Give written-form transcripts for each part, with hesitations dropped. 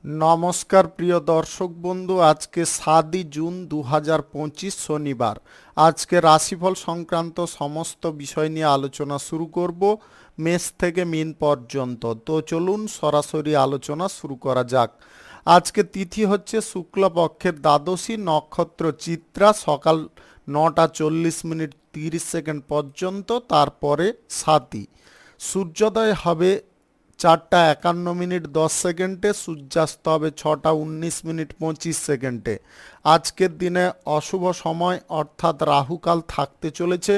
নমস্কার প্রিয় দর্শক বন্ধু, আজকে 7ই জুন 2025 শনিবার। আজকে রাশিফল সংক্রান্ত সমস্ত বিষয় নিয়ে আলোচনা শুরু করব মেষ থেকে মীন পর্যন্ত। তো চলুন সরাসরি আলোচনা শুরু করা যাক। আজকে তিথি হচ্ছে শুক্লপক্ষের দ্বাদশী, নক্ষত্র চিত্রা, সকাল 9টা 40 মিনিট 30 সেকেন্ড পর্যন্ত, তারপরে সাতী। সূর্যোদয় হবে 4টা 51 মিনিট 10 সেকেন্ডে, সূর্যাস্ত হবে 6টা 19 মিনিট 25 সেকেন্ডে। আজকের দিনে অশুভ সময় অর্থাৎ রাহুকাল থাকতে চলেছে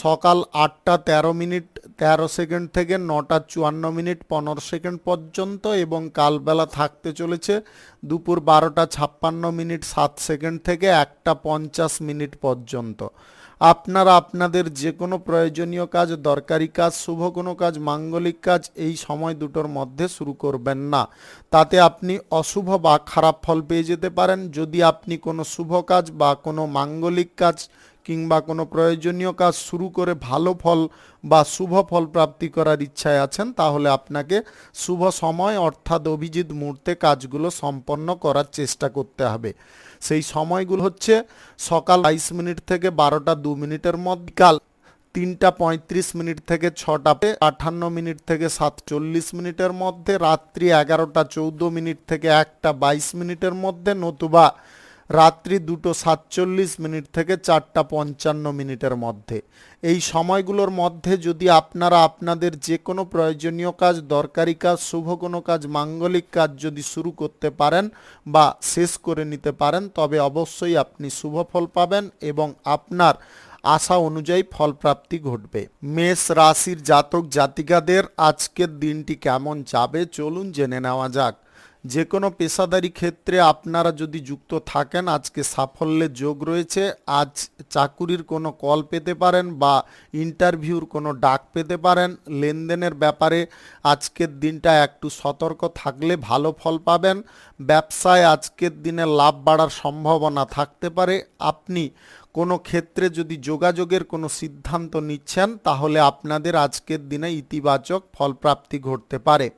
সকাল 8টা 13 মিনিট 13 সেকেন্ড থেকে 9টা 54 মিনিট 15 সেকেন্ড পর্যন্ত, এবং কালবেলা থাকতে চলেছে দুপুর 12টা 56 মিনিট 7 সেকেন্ড থেকে 1টা 50 মিনিট পর্যন্ত। আপনারা আপনাদের যে কোনো প্রয়োজনীয় কাজ, দরকারি কাজ, শুভ কোনো কাজ, মাঙ্গলিক কাজ এই সময় দুটোর মধ্যে শুরু করবেন না, তাতে আপনি অশুভ বা খারাপ ফল পেয়ে যেতে পারেন। যদি আপনি কোনো শুভ কাজ বা কোনো মাঙ্গলিক কাজ কিংবা কোনো প্রয়োজনীয় কাজ শুরু করে ভালো ফল বা শুভ ফল প্রাপ্তি করার ইচ্ছায় আছেন, তাহলে আপনাকে শুভ সময় অর্থাৎ অভিজিৎ মুহূর্তে কাজগুলো সম্পন্ন করার চেষ্টা করতে হবে। সেই সময়গুলো হচ্ছে সকাল 22 মিনিট থেকে 12টা 2 মিনিটের মধ্যে, কাল 3টা 35 মিনিট থেকে 6টা 58 মিনিট থেকে 7টা 40 মিনিটের মধ্যে, রাত্রি 11টা 14 মিনিট থেকে 1টা 22 মিনিটের মধ্যে, নতুবা রাত্রি 2টো 47 মিনিট থেকে 4টা 55 মিনিটের মধ্যে। এই সময়গুলোর মধ্যে যদি আপনারা আপনাদের যে কোনো প্রয়োজনীয় কাজ, দরকারি কাজ, শুভ কোনো কাজ, মাঙ্গলিক কাজ যদি শুরু করতে পারেন বা শেষ করে নিতে পারেন, তবে অবশ্যই আপনি শুভ ফল পাবেন এবং আপনার আশা অনুযায়ী ফলপ্রাপ্তি ঘটবে। মেষ রাশির জাতক জাতিকাদের আজকের দিনটি কেমন যাবে চলুন জেনে নেওয়া যাক। যে কোনো পেশাদারি ক্ষেত্রে আপনারা যদি যুক্ত থাকেন, আজকে সাফল্যের যোগ রয়েছে। আজ চাকুরির কোনো কল পেতে পারেন বা ইন্টারভিউর কোনো ডাক পেতে পারেন। লেনদেনের ব্যাপারে আজকের দিনটা একটু সতর্ক থাকলে ভালো ফল পাবেন। ব্যবসায় আজকের দিনে লাভ বাড়ার সম্ভাবনা থাকতে পারে। আপনি কোনো ক্ষেত্রে যদি যোগাযোগের কোনো সিদ্ধান্ত নিচ্ছেন, তাহলে আপনাদের আজকের দিনে ইতিবাচক ফলপ্রাপ্তি ঘটতে পারে।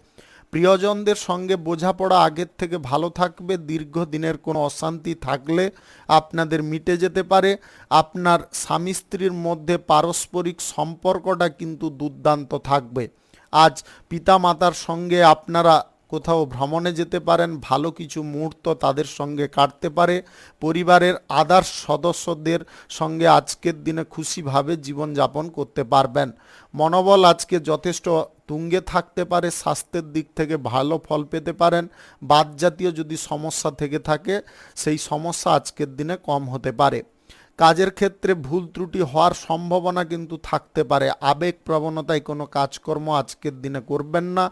প্রিয়জনদের সঙ্গে বোঝাপড়া আগের থেকে ভালো থাকবে। দীর্ঘদিনের কোনো অশান্তি থাকলে আপনাদের মিটে যেতে পারে। আপনার স্বামী স্ত্রীর মধ্যে পারস্পরিক সম্পর্কটা কিন্তু দুর্দান্ত থাকবে। আজ পিতামাতার সঙ্গে আপনারা কোথাও ভ্রমণে যেতে পারেন, ভালো কিছু মুহূর্ত তাদের সঙ্গে কাটতে পারে। পরিবারের আদার্স সদস্যদের সঙ্গে আজকের দিনে খুশিভাবে জীবনযাপন করতে পারবেন। মনোবল আজকে যথেষ্ট তুঙ্গে থাকতে পারে। স্বাস্থ্যের দিক থেকে ভালো ফল পেতে পারেন। বাত জাতীয় যদি সমস্যা থেকে থাকে, সেই সমস্যা আজকের দিনে কম হতে পারে। কাজের ক্ষেত্রে ভুল ত্রুটি হওয়ার সম্ভাবনা কিন্তু থাকতে পারে। আবেগ প্রবণতায় কোনো কাজকর্ম আজকের দিনে করবেন না।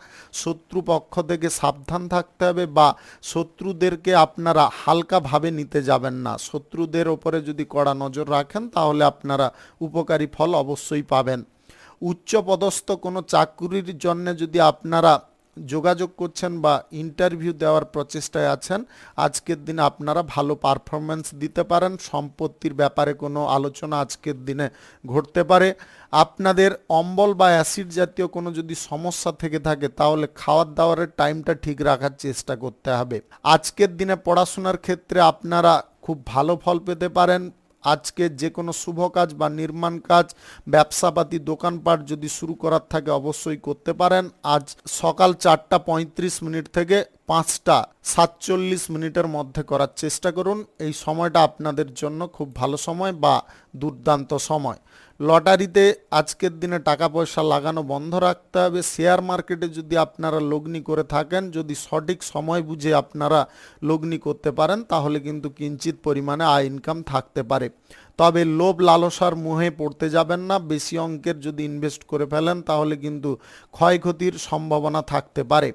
শত্রু পক্ষ থেকে সাবধান থাকতে হবে, বা শত্রুদেরকে আপনারা হালকাভাবে নিতে যাবেন না। শত্রুদের ওপরে যদি কড়া নজর রাখেন, তাহলে আপনারা উপকারী ফল অবশ্যই পাবেন। উচ্চপদস্থ কোনো চাকরির জন্য যদি আপনারা যোগাযোগ করছেন বা ইন্টারভিউ দেওয়ার প্রচেষ্টায় আছেন, আজকের দিনে আপনারা ভালো পারফরমেন্স দিতে পারেন। সম্পত্তির ব্যাপারে কোনো আলোচনা আজকের দিনে ঘটতে পারে। আপনাদের অম্বল বা অ্যাসিড জাতীয় কোনো যদি সমস্যা থেকে থাকে, তাহলে খাওয়ার দাওয়ারের টাইমটা ঠিক রাখার চেষ্টা করতে হবে। আজকের দিনে পড়াশোনার ক্ষেত্রে আপনারা খুব ভালো ফল পেতে পারেন। আজকে যে কোনো শুভ কাজ বা নির্মাণ কাজ, ব্যবসাপাতি, দোকানপাট যদি শুরু করার থাকে অবশ্যই করতে পারেন। আজ সকাল 4টা 35 মিনিট থেকে 5টা 47 মিনিটের মধ্যে করার চেষ্টা করুন। এই সময়টা আপনাদের জন্য খুব ভালো সময় বা দুর্দান্ত সময়। লটারিতে আজকের দিনে টাকা পয়সা লাগানো বন্ধ রাখতে হবে। শেয়ার মার্কেটে যদি আপনারা লগ্নি করে থাকেন, যদি সঠিক সময় বুঝে আপনারা লগ্নি করতে পারেন, তাহলে কিন্তু কিঞ্চিত পরিমাণে আয় ইনকাম থাকতে পারে। তবে লোভ লালসার মুহে পড়তে যাবেন না। বেশি অঙ্কের যদি ইনভেস্ট করে ফেলেন, তাহলে কিন্তু ক্ষয়ক্ষতির সম্ভাবনা থাকতে পারে।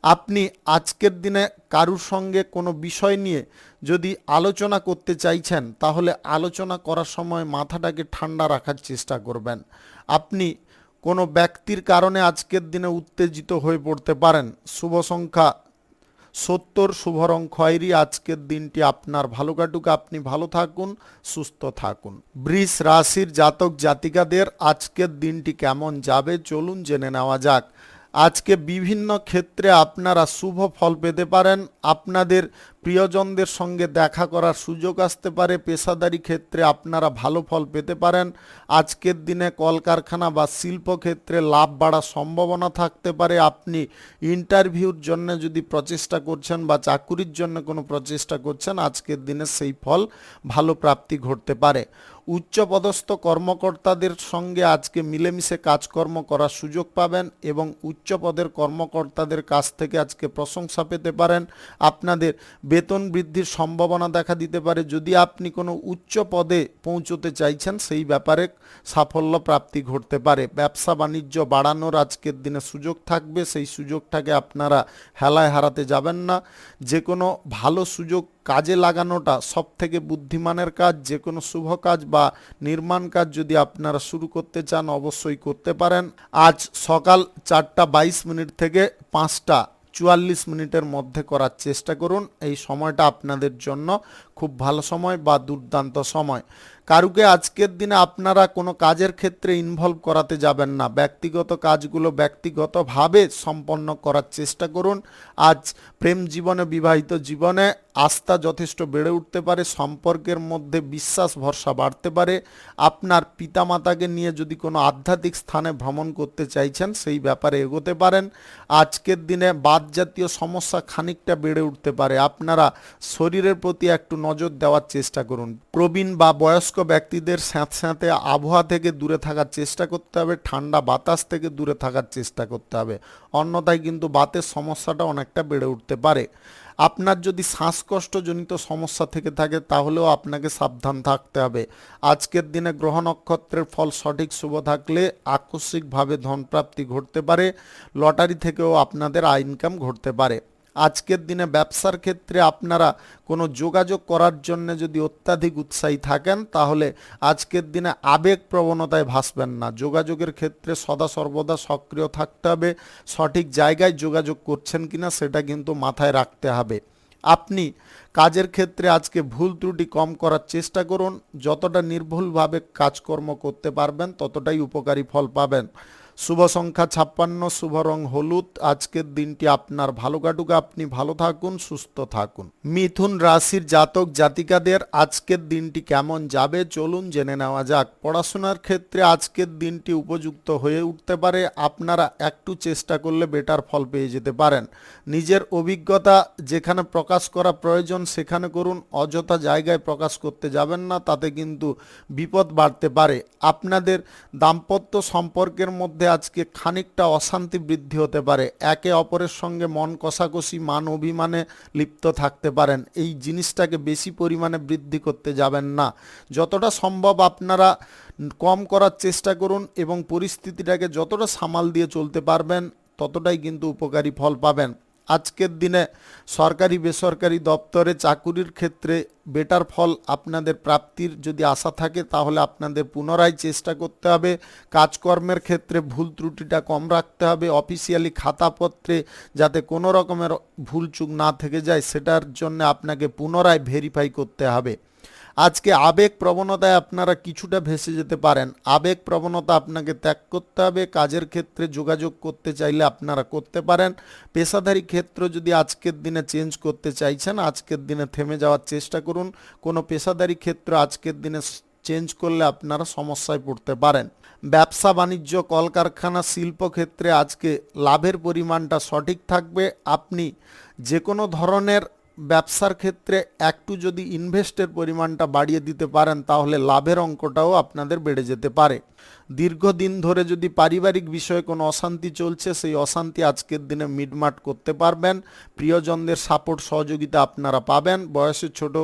আপনি আজকের দিনে কারুর সঙ্গে কোনো বিষয় নিয়ে যদি আলোচনা করতে চাইছেন, তাহলে আলোচনা করার সময় মাথাটাকে ঠান্ডা রাখার চেষ্টা করবেন। আপনি কোনো ব্যক্তির কারণে আজকের দিনে উত্তেজিত হয়ে পড়তে পারেন। শুভ সংখ্যা 70, শুভ রং খয়েরি। আজকের দিনটি আপনার ভালো কাটুক, আপনি ভালো থাকুন, সুস্থ থাকুন। বৃষ রাশির জাতক জাতিকাদের আজকের দিনটি কেমন যাবে চলুন জেনে নেওয়া যাক। আজকে বিভিন্ন ক্ষেত্রে আপনারা শুভ ফল পেতে পারেন। আপনাদের প্রিয়জনদের সঙ্গে দেখা করার সুযোগ আসতে পারে। পেশাদারি ক্ষেত্রে আপনারা ভালো ফল পেতে পারেন। আজকের দিনে কলকারখানা বা শিল্পক্ষেত্রে লাভ বাড়ার সম্ভাবনা থাকতে পারে। আপনি ইন্টারভিউর জন্য যদি প্রচেষ্টা করছেন বা চাকুরির জন্য কোনো প্রচেষ্টা করছেন, আজকের দিনে সেই ফল ভালো প্রাপ্তি ঘটতে পারে। উচ্চপদস্থ কর্মকর্তাদের সঙ্গে আজকে মিলেমিশে কাজকর্ম করার সুযোগ পাবেন এবং উচ্চ পদের কর্মকর্তাদের কাছ থেকে আজকে প্রশংসা পেতে পারেন। আপনাদের বেতন বৃদ্ধির সম্ভাবনা দেখা দিতে পারে। যদি আপনি কোনো উচ্চ পদে পৌঁছতে চাইছেন, সেই ব্যাপারে সাফল্য প্রাপ্তি ঘটতে পারে। ব্যবসা বাণিজ্য বাড়ানোর আজকের দিনে সুযোগ থাকবে, সেই সুযোগটাকে আপনারা হেলায় হারাতে যাবেন না। যে কোনো ভালো সুযোগ কাজে লাগানোটা সব থেকে বুদ্ধিমানের কাজ। যে কোনো শুভ কাজ বা নির্মাণ কাজ যদি আপনারা শুরু করতে চান, অবশ্যই করতে পারেন। আজ সকাল 4:22 থেকে 5:44 মধ্যে করার চেষ্টা করুন। এই সময়টা আপনাদের জন্য খুব ভালো সময় বা দুর্দান্ত সময়। কারুকে আজকের দিনে আপনারা কোনো কাজের ক্ষেত্রে ইনভলভ করাতে যাবেন না। ব্যক্তিগত কাজগুলো ব্যক্তিগতভাবে সম্পন্ন করার চেষ্টা করুন। আজ প্রেম জীবনে, বিবাহিত জীবনে আস্থা যথেষ্ট বেড়ে উঠতে পারে। সম্পর্কের মধ্যে বিশ্বাস ভরসা বাড়তে পারে। আপনার পিতামাতাকে নিয়ে যদি কোনো আধ্যাত্মিক স্থানে ভ্রমণ করতে চাইছেন, সেই ব্যাপারে এগোতে পারেন। আজকের দিনে বাত জাতীয় সমস্যা খানিকটা বেড়ে উঠতে পারে। আপনারা শরীরের প্রতি একটু নজর দেওয়ার চেষ্টা করুন। প্রবীণ বা বয়স্ক ব্যক্তিদের স্যাঁতস্যাঁতে আবহাওয়া থেকে দূরে থাকার চেষ্টা করতে হবে। ঠান্ডা বাতাস থেকে দূরে থাকার চেষ্টা করতে হবে, অন্যথায় কিন্তু বাতের সমস্যাটা অনেকটা বেড়ে উঠতে পারে। আপনার যদি শ্বাসকষ্টজনিত সমস্যা থেকে থাকে, তাহলেও আপনাকে সাবধান থাকতে হবে। আজকের দিনে গ্রহ নক্ষত্রের ফল সঠিক শুভ থাকলে আকস্মিকভাবে ধনপ্রাপ্তি ঘটতে পারে। লটারি থেকেও আপনাদের আয় ইনকাম ঘটতে পারে। আজকের দিনে ব্যবসার ক্ষেত্রে আপনারা কোনো যোগাযোগ করার জন্য যদি অত্যাধিক উৎসাহী থাকেন, তাহলে আজকের দিনে আবেগ প্রবণতায় ভাসবেন না। যোগাযোগের ক্ষেত্রে সদা সর্বদা সক্রিয় থাকতে হবে। সঠিক জায়গায় যোগাযোগ করছেন কিনা সেটা কিন্তু মাথায় রাখতে হবে। আপনি কাজের ক্ষেত্রে আজকে ভুল ত্রুটি কম করার চেষ্টা করুন। যতটা নির্ভুলভাবে কাজকর্ম করতে পারবেন, ততটাই উপকারী ফল পাবেন। শুভ সংখ্যা 56, শুভ রং হলুদ। আজকের দিনটি আপনার ভালো কাটুক। আপনি ভালো থাকুন, সুস্থ থাকুন। মিথুন রাশির জাতক জাতিকাদের আজকের দিনটি কেমন যাবে, চলুন জেনে নেওয়া যাক। পড়াশোনার ক্ষেত্রে আজকের দিনটি উপযুক্ত হয়ে উঠতে পারে। আপনারা একটু চেষ্টা করলে বেটার ফল পেয়ে যেতে পারেন। নিজের অভিজ্ঞতা যেখানে প্রকাশ করা প্রয়োজন সেখানে করুন। অযথা জায়গায় প্রকাশ করতে যাবেন না, তাতে কিন্তু বিপদ বাড়তে পারে। আপনাদের দাম্পত্য সম্পর্কের মধ্যে আজকে খানিকটা অশান্তি বৃদ্ধি হতে পারে। একে অপরের সঙ্গে মন কষাকষি, মান অভিমানে লিপ্ত থাকতে পারেন। এই জিনিসটাকে বেশি পরিমাণে বৃদ্ধি করতে যাবেন না। যতটা সম্ভব আপনারা কম করার চেষ্টা করুন এবং পরিস্থিতিটাকে যতটা সামাল দিয়ে চলতে পারবেন, ততটাই কিন্তু উপকারী ফল পাবেন। আজকের দিনে সরকারি বেসরকারি দপ্তরে চাকুরির ক্ষেত্রে বেটার ফল আপনাদের প্রাপ্তির যদি আশা থাকে, তাহলে আপনাদের পুনরায় চেষ্টা করতে হবে। কাজকর্মের ক্ষেত্রে ভুল ত্রুটিটা কম রাখতে হবে। অফিসিয়ালি খাতাপত্রে যাতে কোনো রকমের ভুলচুক না থেকে যায়, সেটার জন্য আপনাকে পুনরায় ভেরিফাই করতে হবে। আজকে আবেগ প্রবণতায় আপনারা কিছুটা ভেসে যেতে পারেন। আবেগ প্রবণতা আপনাকে ত্যাগ করতে হবে। কাজের ক্ষেত্রে যোগাযোগ করতে চাইলে আপনারা করতে পারেন। পেশাদারি ক্ষেত্র যদি আজকের দিনে চেঞ্জ করতে চাইছেন, আজকের দিনে থেমে যাওয়ার চেষ্টা করুন। কোনো পেশাদারি ক্ষেত্র আজকের দিনে চেঞ্জ করলে আপনারা সমস্যায় পড়তে পারেন। ব্যবসা বাণিজ্য, কলকারখানা, শিল্পক্ষেত্রে আজকে লাভের পরিমাণটা সঠিক থাকবে। আপনি যে কোনো ধরনের ব্যবসার ক্ষেত্রে একটু যদি ইনভেস্টের পরিমাণটা বাড়িয়ে দিতে পারেন, তাহলে লাভের অঙ্কটাও আপনাদের বেড়ে যেতে পারে। দীর্ঘদিন ধরে যদি পারিবারিক বিষয়ে কোনো অশান্তি চলছে, সেই অশান্তি আজকের দিনে মিটমাট করতে পারবেন। প্রিয়জনদের সাপোর্ট সহযোগিতা আপনারা পাবেন। বয়সে ছোট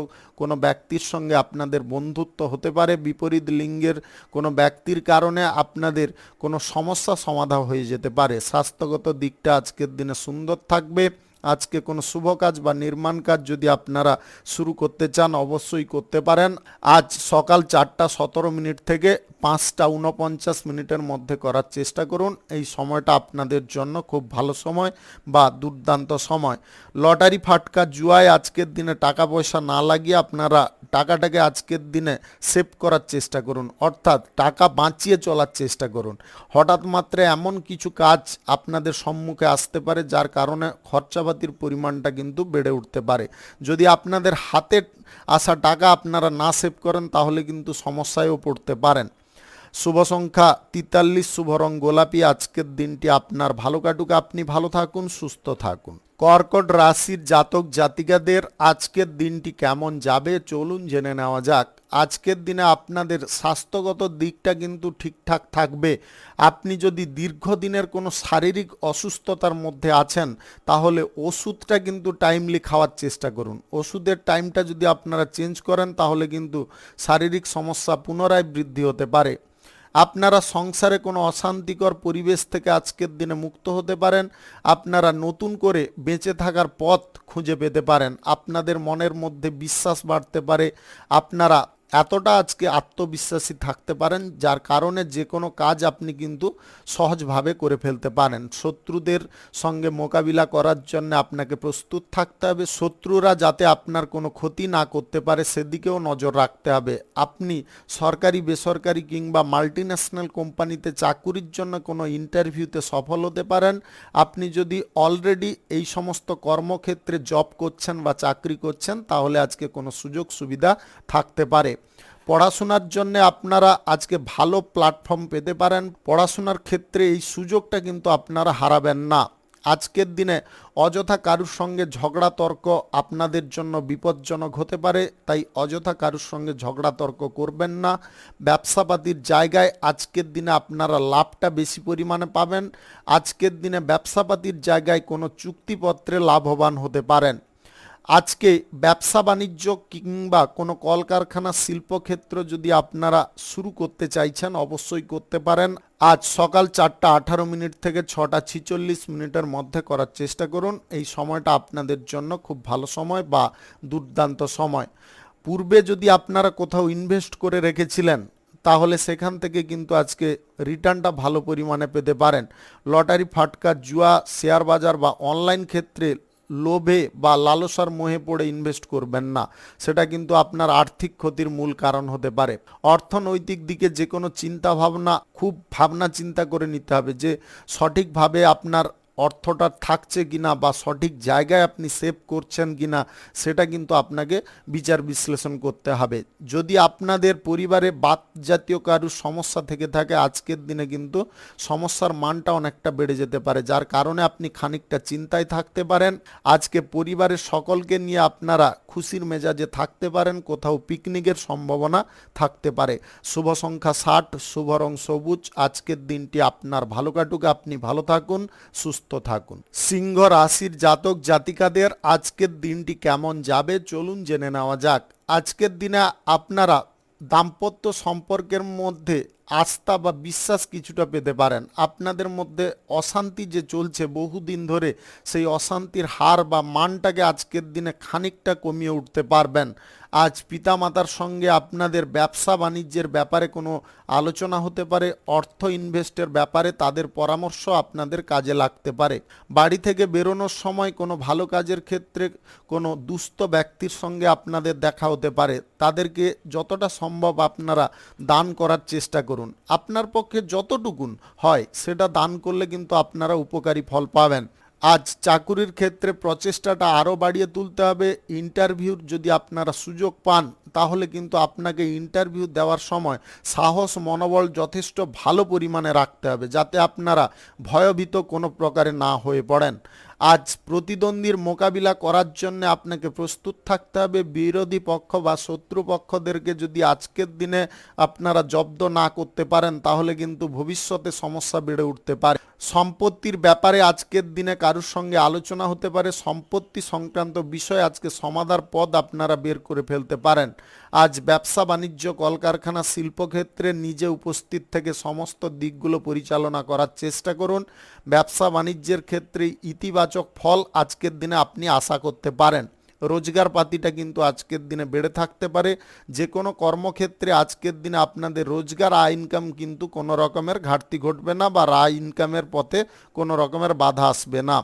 কোনো ব্যক্তির সঙ্গে আপনাদের বন্ধুত্ব হতে পারে। বিপরীত লিঙ্গের কোনো ব্যক্তির কারণে আপনাদের কোনো সমস্যা সমাধান হয়ে যেতে পারে। স্বাস্থ্যগত দিকটা আজকের দিনে সুন্দর থাকবে। আজকে কোনো শুভ কাজ বা নির্মাণ কাজ যদি আপনারা শুরু করতে চান, অবশ্যই করতে পারেন। আজ সকাল 4:17 থেকে 5:49 মধ্যে করার চেষ্টা করুন। এই সময়টা আপনাদের জন্য খুব ভালো সময় বা দুর্দান্ত সময়। লটারি ফাটকা জুয়ায় আজকের দিনে টাকা পয়সা না লাগিয়ে আপনারা টাকাটাকে আজকের দিনে সেভ করার চেষ্টা করুন, অর্থাৎ টাকা বাঁচিয়ে চলার চেষ্টা করুন। হঠাৎ মাত্রে এমন কিছু কাজ আপনাদের সম্মুখে আসতে পারে যার কারণে খরচাপাতির পরিমাণটা কিন্তু বেড়ে উঠতে পারে। যদি আপনাদের হাতে আসা টাকা আপনারা না সেভ করেন তাহলে কিন্তু সমস্যায়ও পড়তে পারেন। শুভ সংখ্যা 43, শুভ রং গোলাপি। আজকের দিনটি আপনার ভালো কাটুক, আপনি ভালো থাকুন, সুস্থ থাকুন। কর্কট রাশির জাতক জাতিকাদের আজকের দিনটি কেমন যাবে চলুন জেনে নেওয়া যাক। আজকের দিনে আপনাদের স্বাস্থ্যগত দিকটা কিন্তু ঠিকঠাক থাকবে। আপনি যদি দীর্ঘদিনের কোনো শারীরিক অসুস্থতার মধ্যে আছেন তাহলে ওষুধটা কিন্তু টাইমলি খাওয়ার চেষ্টা করুন। ওষুধের টাইমটা যদি আপনারা চেঞ্জ করেন তাহলে কিন্তু শারীরিক সমস্যা পুনরায় বৃদ্ধি হতে পারে। আপনারা সংসারে কোনো অশান্তিকর পরিবেশ থেকে আজকের দিনে মুক্ত হতে পারেন। আপনারা নতুন করে বেঁচে থাকার পথ খুঁজে পেতে পারেন। আপনাদের মনের মধ্যে বিশ্বাস বাড়তে পারে। আপনারা এতটা আজকে আত্মবিশ্বাসী থাকতে পারেন যার কারণে যে কোনো কাজ আপনি কিন্তু সহজভাবে করে ফেলতে পারেন। শত্রুদের সঙ্গে মোকাবিলা করার জন্য আপনাকে প্রস্তুত থাকতে হবে। শত্রুরা যাতে আপনার কোনো ক্ষতি না করতে পারে সেদিকেও নজর রাখতে হবে। আপনি সরকারি, বেসরকারি কিংবা মাল্টিন্যাশনাল কোম্পানিতে চাকুরির জন্য কোনো ইন্টারভিউতে সফল হতে পারেন। আপনি যদি অলরেডি এই সমস্ত কর্মক্ষেত্রে জব করছেন বা চাকরি করছেন তাহলে আজকে কোনো সুযোগ সুবিধা থাকতে পারে। পড়াশোনার জন্য আপনারা আজকে ভালো প্ল্যাটফর্ম পেতে পারেন। পড়াশোনার ক্ষেত্রে এই সুযোগটা কিন্তু আপনারা হারাবেন না। আজকের দিনে অযথা কারুর সঙ্গে ঝগড়া তর্ক আপনাদের জন্য বিপজ্জনক হতে পারে, তাই অযথা কারুর সঙ্গে ঝগড়া তর্ক করবেন না। ব্যবসাপাতির জায়গায় আজকের দিনে আপনারা লাভটা বেশি পরিমাণে পাবেন। আজকের দিনে ব্যবসাপাতির জায়গায় কোনো চুক্তিপত্রে লাভবান হতে পারেন। আজকে ব্যবসা বাণিজ্য কিংবা কোনো কলকারখানা শিল্পক্ষেত্র যদি আপনারা শুরু করতে চাইছেন অবশ্যই করতে পারেন। আজ সকাল 4:18 থেকে 6:46 মধ্যে করার চেষ্টা করুন। এই সময়টা আপনাদের জন্য খুব ভালো সময় বা দুর্দান্ত সময়। পূর্বে যদি আপনারা কোথাও ইনভেস্ট করে রেখেছিলেন তাহলে সেখান থেকে কিন্তু আজকে রিটার্নটা ভালো পরিমাণে পেতে পারেন। লটারি ফাটকা জুয়া, শেয়ার বাজার বা অনলাইন ক্ষেত্রে লোভে বা লালসার মোহে পড়ে ইনভেস্ট করবেন না, সেটা কিন্তু আপনার আর্থিক ক্ষতির মূল কারণ হতে পারে। অর্থনৈতিক দিকে যে কোনো চিন্তা ভাবনা খুব ভাবনা চিন্তা করে নিতে হবে যে সঠিকভাবে আপনার অর্থটা থাকছে কিনা বা সঠিক জায়গায় আপনি সেভ করছেন কিনা, সেটা কিন্তু আপনাকে বিচার বিশ্লেষণ করতে হবে। যদি আপনাদের পরিবারে বাত জাতীয় কারুর সমস্যা থেকে থাকে আজকের দিনে কিন্তু সমস্যার মানটা অনেকটা বেড়ে যেতে পারে, যার কারণে আপনি খানিকটা চিন্তায় থাকতে পারেন। আজকে পরিবারের সকলকে নিয়ে আপনারা খুশির মেজাজে থাকতে পারেন। কোথাও পিকনিকের সম্ভাবনা থাকতে পারে। শুভ সংখ্যা 60, শুভ রং সবুজ। আজকের দিনটি আপনার ভালো কাটুক, আপনি ভালো থাকুন, সুস্থ থাকুন। সিংহ রাশির জাতক জাতিকাদের আজকের দিনটি কেমন যাবে চলুন জেনে নেওয়া যাক। আজকের দিনে আপনারা দাম্পত্য সম্পর্কের মধ্যে আস্থা বা বিশ্বাস কিছুটা পেতে পারেন। আপনাদের মধ্যে অশান্তি যে চলছে বহুদিন ধরে, সেই অশান্তির হার বা মানটাকে আজকের দিনে খানিকটা কমিয়ে উঠতে পারবেন। আজ পিতামাতার সঙ্গে আপনাদের ব্যবসা বাণিজ্যের ব্যাপারে কোনো আলোচনা হতে পারে। অর্থ ইনভেস্টের ব্যাপারে তাদের পরামর্শ আপনাদের কাজে লাগতে পারে। বাড়ি থেকে বেরোনোর সময় কোনো ভালো কাজের ক্ষেত্রে কোনো দুস্থ ব্যক্তির সঙ্গে আপনাদের দেখা হতে পারে। তাদেরকে যতটা সম্ভব আপনারা দান করার চেষ্টা করুন। আপনার পক্ষে যতটুকুন হয় সেটা দান করলে কিন্তু আপনারা উপকারী ফল পাবেন। আজ চাকুরির ক্ষেত্রে প্রচেষ্টাটা আরও বাড়িয়ে তুলতে হবে। ইন্টারভিউর যদি আপনারা সুযোগ পান তাহলে কিন্তু আপনাকে ইন্টারভিউ দেওয়ার সময় সাহস মনোবল যথেষ্ট ভালো পরিমাণে রাখতে হবে যাতে আপনারা ভয়ভীত কোনো প্রকারে না হয়ে পড়েন। আজ প্রতিদ্বন্দ্বীর মোকাবিলা করার জন্য আপনাকে প্রস্তুত থাকতে হবে। বিরোধী পক্ষ বা শত্রুপক্ষদেরকে যদি আজকের দিনে আপনারা জব্দ না করতে পারেন তাহলে কিন্তু ভবিষ্যতে সমস্যা বেড়ে উঠতে পারে। সম্পত্তির ব্যাপারে আজকের দিনে কারোর সঙ্গে আলোচনা হতে পারে। সম্পত্তি সংক্রান্ত বিষয় আজকে সমাধার পথ আপনারা বের করে ফেলতে পারেন। আজ ব্যবসা বাণিজ্য কলকারখানা শিল্পক্ষেত্রে নিজে উপস্থিত থেকে সমস্ত দিকগুলো পরিচালনা করার চেষ্টা করুন। ব্যবসা বাণিজ্যের ক্ষেত্রে ইতিবাচক ফল আজকের দিনে আপনি আশা করতে পারেন। রোজগার পাতিটা কিন্তু আজকের দিনে বেড়ে থাকতে পারে। যে কোনো কর্মক্ষেত্রে আজকের দিনে আপনাদের রোজগার আয় ইনকাম কিন্তু কোনো রকমের ঘাটতি ঘটবে না, বা আয় ইনকামের পথে কোনো রকমের বাধা আসবে না।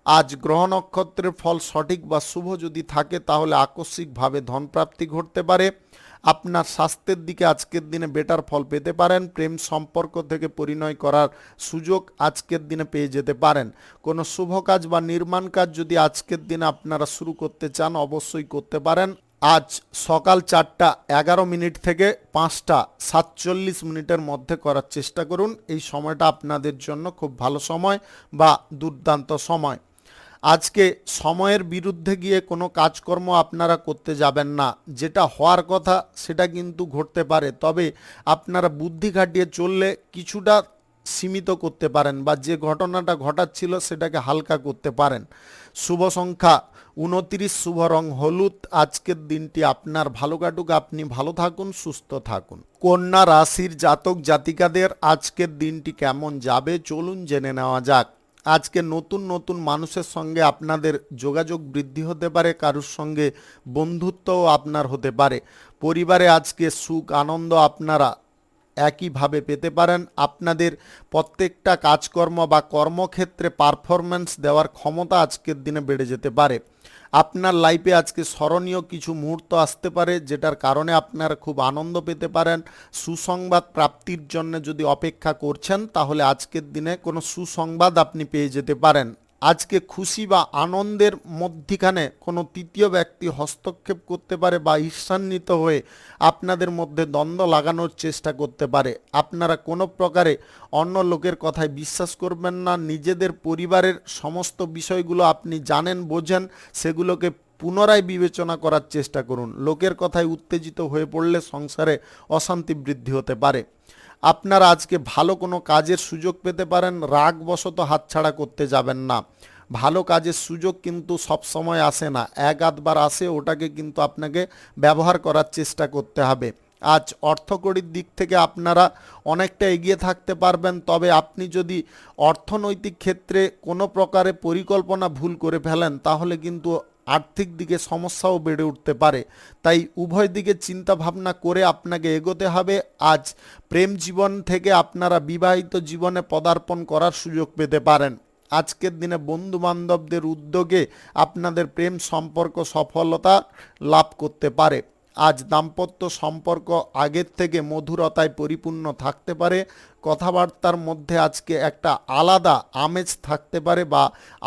আজ গ্রহ নক্ষত্রের ফল সঠিক বা শুভ যদি থাকে তাহলে আকস্মিকভাবে ধনপ্রাপ্তি ঘটতে পারে। আপনার স্বাস্থ্যের দিকে আজকের দিনে বেটার ফল পেতে পারেন। প্রেম সম্পর্ক থেকে পরিণয় করার সুযোগ আজকের দিনে পেয়ে যেতে পারেন। কোনো শুভ কাজ বা নির্মাণ কাজ যদি আজকের দিনে আপনারা শুরু করতে চান অবশ্যই করতে পারেন। আজ সকাল 4:11 থেকে 5:47 মধ্যে করার চেষ্টা করুন। এই সময়টা আপনাদের জন্য খুব ভালো সময় বা দুর্দান্ত সময়। আজকে সময়ের বিরুদ্ধে গিয়ে কোনো কাজকর্ম আপনারা করতে যাবেন না। যেটা হওয়ার কথা সেটা কিন্তু ঘটতে পারে, তবে আপনারা বুদ্ধি খাটিয়ে চললে কিছুটা সীমিত করতে পারেন, বা যে ঘটনাটা ঘটাচ্ছিল সেটাকে হালকা করতে পারেন। শুভ সংখ্যা 29, শুভ রং হলুদ। আজকের দিনটি আপনার ভালো কাটুক, আপনি ভালো থাকুন, সুস্থ থাকুন। কন্যা রাশির জাতক জাতিকাদের আজকের দিনটি কেমন যাবে চলুন জেনে নেওয়া যাক। আজকে নতুন নতুন মানুষের সঙ্গে আপনাদের যোগাযোগ বৃদ্ধি হতে পারে, কারোর সঙ্গে বন্ধুত্বও আপনার হতে পারে। পরিবারে আজকে সুখ আনন্দ আপনারা একইভাবে পেতে পারেন। আপনাদের প্রত্যেকটা কাজকর্ম বা কর্মক্ষেত্রে পারফরম্যান্স দেওয়ার ক্ষমতা আজকের দিনে বেড়ে যেতে পারে। আপনার লাইফে আজকে স্মরণীয় কিছু মুহূর্ত আসতে পারে, যেটার কারণে আপনারা খুব আনন্দ পেতে পারেন। সুসংবাদ প্রাপ্তির জন্য যদি অপেক্ষা করছেন তাহলে আজকের দিনে কোনো সুসংবাদ আপনি পেয়ে যেতে পারেন। আজকে খুশি বা আনন্দের মধ্যিখানে কোনো তৃতীয় ব্যক্তি হস্তক্ষেপ করতে পারে বা ঈর্ষান্বিত হয়ে আপনাদের মধ্যে দ্বন্দ্ব লাগানোর চেষ্টা করতে পারে। আপনারা কোনো প্রকারে অন্য লোকের কথায় বিশ্বাস করবেন না। নিজেদের পরিবারের সমস্ত বিষয়গুলো আপনি জানেন বোঝেন, সেগুলোকে পুনরায় বিবেচনা করার চেষ্টা করুন। লোকের কথায় উত্তেজিত হয়ে পড়লে সংসারে অশান্তি বৃদ্ধি হতে পারে। আপনারা আজকে ভালো কোনো কাজের সুযোগ পেতে পারেন। রাগবশত হাতছাড়া করতে যাবেন না। ভালো কাজের সুযোগ কিন্তু সব সময় আসে না, এক আধবার আসে, ওটাকে কিন্তু আপনাকে ব্যবহার করার চেষ্টা করতে হবে। আজ অর্থকড়ির দিক থেকে আপনারা অনেকটা এগিয়ে থাকতে পারবেন, তবে আপনি যদি অর্থনৈতিক ক্ষেত্রে কোনো প্রকারে পরিকল্পনা ভুল করে ফেলেন তাহলে কিন্তু আর্থিক দিকে সমস্যাও বেড়ে উঠতে পারে। তাই উভয় দিকে চিন্তা ভাবনা করে আপনাকে এগোতে হবে। আজ প্রেম জীবন থেকে আপনারা বিবাহিত জীবনে পদার্পণ করার সুযোগ পেতে পারেন। আজকের দিনে বন্ধু বান্ধবদের উদ্যোগে আপনাদের প্রেম সম্পর্ক সফলতা লাভ করতে পারে। আজ দাম্পত্য সম্পর্ক আগের থেকে মধুরতায় পরিপূর্ণ থাকতে পারে। কথাবার্তার মধ্যে আজকে একটা আলাদা আমেজ থাকতে পারে বা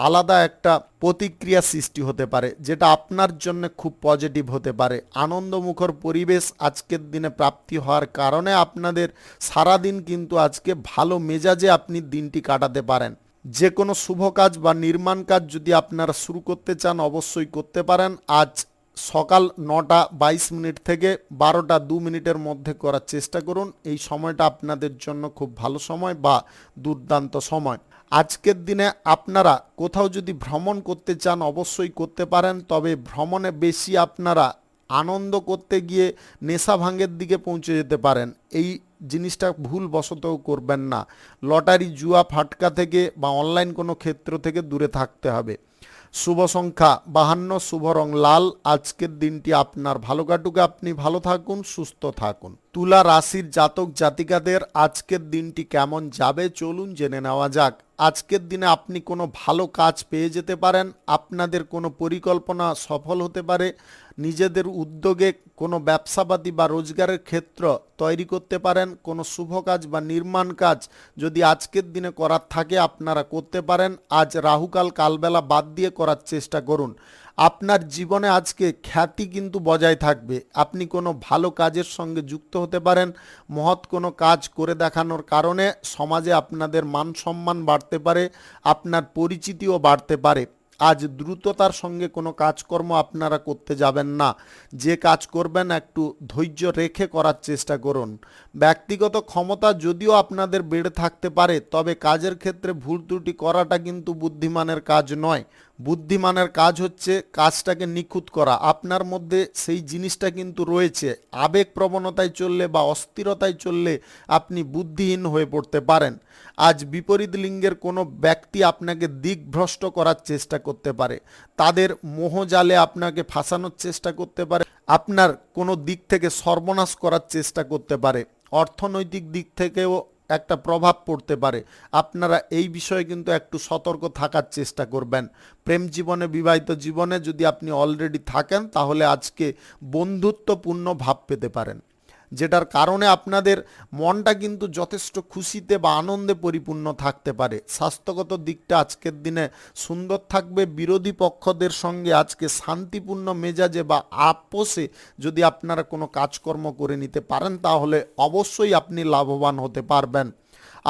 আলাদা একটা প্রতিক্রিয়া সৃষ্টি হতে পারে, যেটা আপনার জন্য খুব পজিটিভ হতে পারে। আনন্দমুখর পরিবেশ আজকের দিনে প্রাপ্তি হওয়ার কারণে আপনাদের সারাদিন কিন্তু আজকে ভালো মেজাজে আপনি দিনটি কাটাতে পারেন। যে কোনো শুভ কাজ বা নির্মাণ কাজ যদি আপনারা শুরু করতে চান অবশ্যই করতে পারেন। আজ সকাল 9:22 থেকে 12:02 মধ্যে করার চেষ্টা করুন। এই সময়টা আপনাদের জন্য খুব ভালো সময় বা দুর্দান্ত সময়। আজকের দিনে আপনারা কোথাও যদি ভ্রমণ করতে চান অবশ্যই করতে পারেন, তবে ভ্রমণে বেশি আপনারা আনন্দ করতে গিয়ে নেশা ভাঙের দিকে পৌঁছে যেতে পারেন। এই জিনিসটা ভুল বশতও করবেন না। লটারি জুয়া ফাটকা থেকে বা অনলাইন কোনো ক্ষেত্র থেকে দূরে থাকতে হবে। শুভ সংখ্যা 52, শুভ রং লাল। আজকের দিনটি আপনার ভালো কাটুক, আপনি ভালো থাকুন, সুস্থ থাকুন। তুলা রাশির জাতক জাতিকাদের আজকের দিনটি কেমন যাবে চলুন জেনে নেওয়া যাক। আজকের দিনে আপনি কোনো ভালো কাজ পেয়ে যেতে পারেন। আপনাদের কোনো পরিকল্পনা সফল হতে পারে। নিজেদের উদ্যোগে কোনো ব্যবসাপাতি বা রোজগারের ক্ষেত্র তৈরি করতে পারেন। কোনো শুভ কাজ বা নির্মাণ কাজ যদি আজকের দিনে করার থাকে আপনারা করতে পারেন। আজ রাহুকাল কালবেলা বাদ দিয়ে করার চেষ্টা করুন। আপনার জীবনে আজকে খ্যাতি কিন্তু বজায় থাকবে। আপনি কোনো ভালো কাজের সঙ্গে যুক্ত হতে পারেন। মহৎ কোনো কাজ করে দেখানোর কারণে সমাজে আপনাদের মান সম্মান বাড়তে পারে, আপনার পরিচিতিও বাড়তে পারে। আজ দ্রুততার সঙ্গে কোনো কাজকর্ম আপনারা করতে যাবেন না। যে কাজ করবেন একটু ধৈর্য রেখে করার চেষ্টা করুন। ব্যক্তিগত ক্ষমতা যদিও আপনাদের বেড়ে থাকতে পারে, তবে কাজের ক্ষেত্রে ভুল ত্রুটি করাটা কিন্তু বুদ্ধিমানের কাজ নয়। বুদ্ধিমানের কাজ হচ্ছে কাজটাকে নিখুঁত করা। আপনার মধ্যে সেই জিনিসটা কিন্তু রয়েছে। আবেগ প্রবণতায় চললে বা অস্থিরতায় চললে আপনি বুদ্ধিহীন হয়ে পড়তে পারেন। আজ বিপরীত লিঙ্গের কোনো ব্যক্তি আপনাকে দিকভ্রষ্ট করার চেষ্টা করতে পারে, তাদের মোহজালে আপনাকে ফাঁসানোর চেষ্টা করতে পারে, আপনার কোনো দিক থেকে সর্বনাশ করার চেষ্টা করতে পারে, অর্থনৈতিক দিক থেকেও একটা প্রভাব পড়তে পারে। আপনারা এই বিষয়ে কিন্তু একটু সতর্ক থাকার চেষ্টা করবেন। প্রেম জীবনে, বিবাহিত জীবনে যদি আপনি অলরেডি থাকেন তাহলে আজকে বন্ধুত্বপূর্ণ ভাব পেতে পারেন, যেটার কারণে আপনাদের মনটা কিন্তু যথেষ্ট খুশিতে বা আনন্দে পরিপূর্ণ থাকতে পারে। স্বাস্থ্যগত দিকটা আজকের দিনে সুন্দর থাকবে। বিরোধী পক্ষদের সঙ্গে আজকে শান্তিপূর্ণ মেজাজে বা আপোষে যদি আপনারা কোনো কাজকর্ম করে নিতে পারেন তাহলে অবশ্যই আপনি লাভবান হতে পারবেন।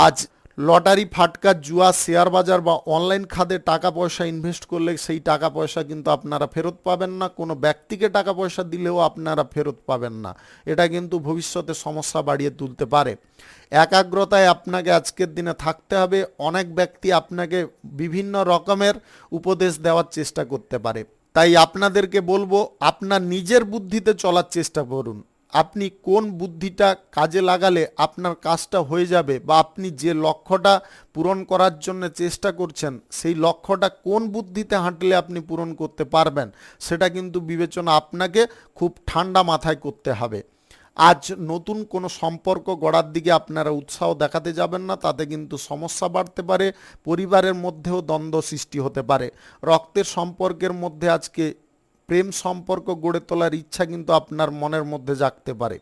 আজ লটারি, ফাটকা, জুয়া, শেয়ার বাজার বা অনলাইন খাতে টাকা পয়সা ইনভেস্ট করলে সেই টাকা পয়সা কিন্তু আপনারা ফেরত পাবেন না। কোনো ব্যক্তিকে টাকা পয়সা দিলেও আপনারা ফেরত পাবেন না। এটা কিন্তু ভবিষ্যতে সমস্যা বাড়িয়ে তুলতে পারে। একাগ্রতায় আপনাকে আজকের দিনে থাকতে হবে। অনেক ব্যক্তি আপনাকে বিভিন্ন রকমের উপদেশ দেওয়ার চেষ্টা করতে পারে, তাই আপনাদেরকে বলবো আপনার নিজের বুদ্ধিতে চলার চেষ্টা করুন। আপনি কোন বুদ্ধিটা কাজে লাগালে আপনার কাজটা হয়ে যাবে বা আপনি যে লক্ষ্যটা পূরণ করার জন্য চেষ্টা করছেন সেই লক্ষ্যটা কোন বুদ্ধিতে হাঁটলে আপনি পূরণ করতে পারবেন, সেটা কিন্তু বিবেচনা আপনাকে খুব ঠান্ডা মাথায় করতে হবে। আজ নতুন কোনো সম্পর্ক গড়ার দিকে আপনারা উৎসাহ দেখাতে যাবেন না, তাতে কিন্তু সমস্যা বাড়তে পারে। পরিবারের মধ্যেও দ্বন্দ্ব সৃষ্টি হতে পারে। রক্তের সম্পর্কের মধ্যে আজকে প্রেম সম্পর্ক গড়ে তোলার ইচ্ছা কিন্তু আপনার মনের মধ্যে জাগতে পারে।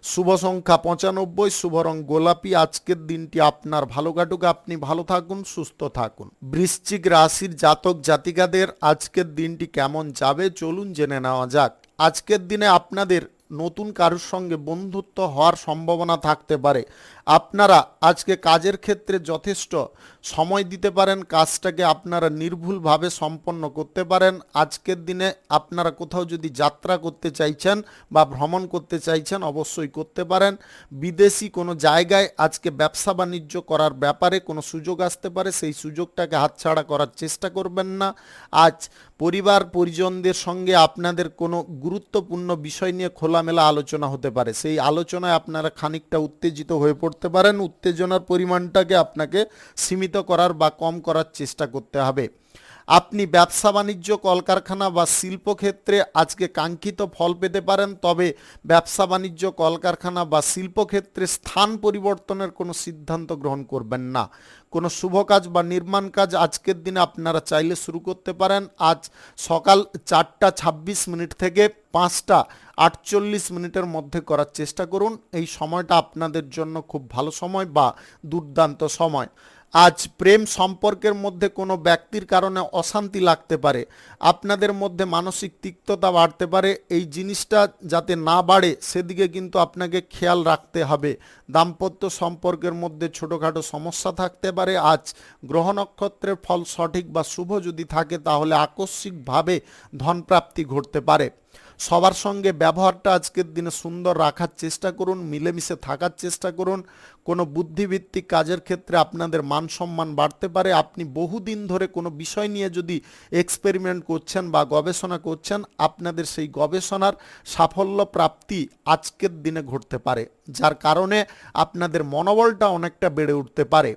শুভ সংখ্যা 95, শুভ রং গোলাপি। আজকের দিনটি আপনার ভালো কাটুক, আপনি ভালো থাকুন, সুস্থ থাকুন। বৃশ্চিক রাশির জাতক জাতিকাদের আজকের দিনটি কেমন যাবে চলুন জেনে নেওয়া যাক। আজকের দিনে আপনাদের নতুন কারোর সঙ্গে বন্ধুত্ব হওয়ার সম্ভাবনা থাকতে পারে। আপনারা আজকে কাজের ক্ষেত্রে যথেষ্ট সময় দিতে পারেন, কাজটাকে আপনারা নির্ভুলভাবে সম্পন্ন করতে পারেন। আজকের দিনে আপনারা কোথাও যদি যাত্রা করতে চাইছেন বা ভ্রমণ করতে চাইছেন অবশ্যই করতে পারেন। বিদেশি কোনো জায়গায় আজকে ব্যবসা বাণিজ্য করার ব্যাপারে কোনো সুযোগ আসতে পারে, সেই সুযোগটাকে হাতছাড়া করার চেষ্টা করবেন না। আজ পরিবার পরিজনদের সঙ্গে আপনাদের কোনো গুরুত্বপূর্ণ বিষয় নিয়ে খোলামেলা আলোচনা হতে পারে, সেই আলোচনায় আপনারা খানিকটা উত্তেজিত হয়ে পড়তে পারেন। উত্তেজনার পরিমাণটাকে আপনাকে সীমিত করার বা কম করার চেষ্টা করতে হবে। আপনি ব্যবসা বাণিজ্য, কলকারখানা বা শিল্পক্ষেত্রে আজকে কাঙ্ক্ষিত ফল পেতে পারেন, তবে ব্যবসা বাণিজ্য, কলকারখানা বা শিল্পক্ষেত্রে স্থান পরিবর্তনের কোনো সিদ্ধান্ত গ্রহণ করবেন না। কোনো শুভ কাজ বা নির্মাণ কাজ আজকের দিনে আপনারা চাইলে শুরু করতে পারেন। আজ সকাল 4:26 থেকে 5:48 মধ্যে করার চেষ্টা করুন। এই সময়টা আপনাদের জন্য খুব ভালো সময় বা দুর্দান্ত সময়। আজ প্রেম সম্পর্কের মধ্যে কোনো ব্যক্তির কারণে অশান্তি লাগতে পারে, আপনাদের মধ্যে মানসিক তিক্ততা বাড়তে পারে। এই জিনিসটা যাতে না বাড়ে সেদিকে কিন্তু আপনাকে খেয়াল রাখতে হবে। দাম্পত্য সম্পর্কের মধ্যে ছোটোখাটো সমস্যা থাকতে পারে। আজ গ্রহ নক্ষত্রের ফল সঠিক বা শুভ যদি থাকে তাহলে আকস্মিকভাবে ধনপ্রাপ্তি ঘটতে পারে। সবার সঙ্গে ব্যবহারটা আজকের দিনে সুন্দর রাখার চেষ্টা করুন, মিলেমিশে থাকার চেষ্টা করুন। কোনো বুদ্ধিভিত্তিক কাজের ক্ষেত্রে আপনাদের মান সম্মান বাড়তে পারে। আপনি বহুদিন ধরে কোনো বিষয় নিয়ে যদি এক্সপেরিমেন্ট করছেন বা গবেষণা করছেন, আপনাদের সেই গবেষণার সাফল্য প্রাপ্তি আজকের দিনে ঘটতে পারে, যার কারণে আপনাদের মনোবলটা অনেকটা বেড়ে উঠতে পারে।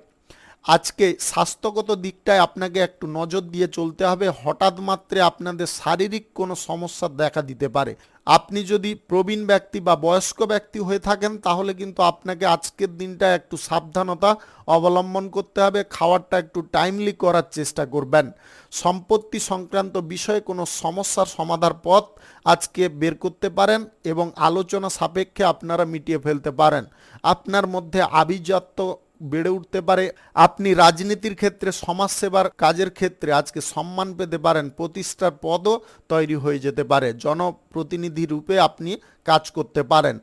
আজকে স্বাস্থ্যগত দিকটায় আপনাকে একটু নজর দিয়ে চলতে হবে। হঠাৎ মাত্রে আপনাদের শারীরিক কোনো সমস্যা দেখা দিতে পারে। আপনি যদি প্রবীণ ব্যক্তি বা বয়স্ক ব্যক্তি হয়ে থাকেন তাহলে কিন্তু আপনাকে আজকের দিনটা একটু সাবধানতা অবলম্বন করতে হবে। খাবারটা একটু টাইমলি করার চেষ্টা করবেন। সম্পত্তি সংক্রান্ত বিষয়ে কোনো সমস্যার সমাধার পথ আজকে বের করতে পারেন এবং আলোচনা সাপেক্ষে আপনারা মিটিয়ে ফেলতে পারেন। আপনার মধ্যে আভিজাত্য বেড়ে উঠতে পারে। আপনি রাজনীতির ক্ষেত্রে, সমাজসেবার কাজের ক্ষেত্রে আজকে সম্মান পেতে পারেন। প্রতিষ্ঠার পদও তৈরি হয়ে যেতে পারে। জনপ্রতিনিধি রূপে আপনি কাজ করতে পারেন।